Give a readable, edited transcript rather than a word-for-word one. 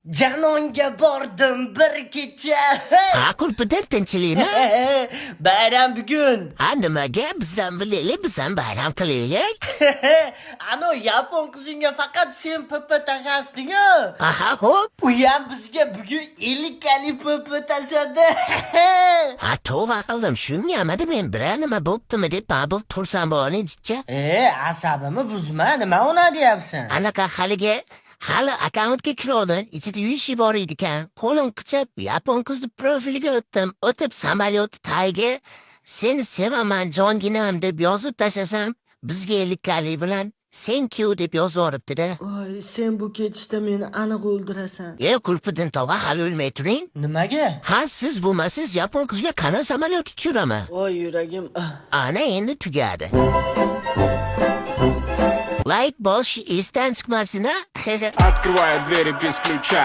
Canonga bordim bir kecha. Kulpadan tinchlikmi? Bayram bugun. Nimaga bizdan bilaylik, bizdan bayram qilaylik? Ano yapon qizingga faqat sen papa tashasding-a. Aha, xo'p. U ham bizga bugun 50 kali papa tashadi. Tova qildim, shuni yamadi men biror nima bo'ptimi deb babib tursam bo'lani-chi. Asabimni buzma, nima ona deyapsan? Anaqa hali akkauntga kirovdim, ichida 100 bor ekan. Qo'lim qichib, yapon qizni profiliga o'tib samolyot tagiga seni sevaman jonginam deb yozib tashlasam, bizga 50 kali bilan thank you deb yozib yuboribdi-da. Oy, sen bu ketishda meni aniq o'ldirasan. Kulpiddin tog'a hali o'lmay turing. Nimaga? Siz bo'lmasiz yapon qizga qanday samolyot uchiraman? Oy, yuragim. Ana endi tugadi. Like bosh esdan chiqmasin-a. Открываю двери без ключа.